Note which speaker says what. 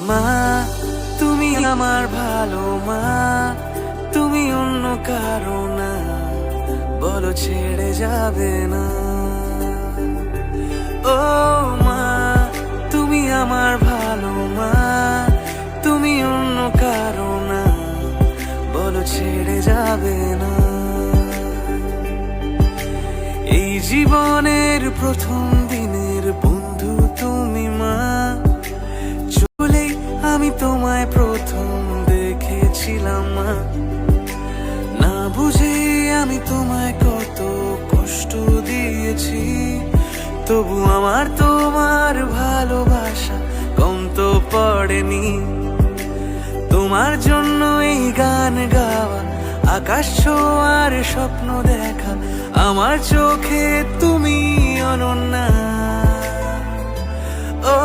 Speaker 1: মা তুমি আমার ভালো মা, তুমি অন্য কারো না, বলো ছেড়ে যাবে না। ও মা তুমি আমার ভালো মা, তুমি অন্য কারো না, বলো ছেড়ে যাবে না। এই জীবনের প্রথম দিনের বন্ধু তুমি মা, চলেই আমি তোমায় প্রথম দেখেছিলাম মা। না বুঝে আমি তোমায় কত কষ্ট দিয়েছি, তবু আমার তোমার ভালোবাসা কম তো পড়েনি। তোমার জন্য এই গান গাওয়া, আকাশ ছোঁয়ার স্বপ্ন দেখা, আমার চোখে তুমি অনন্যা। ও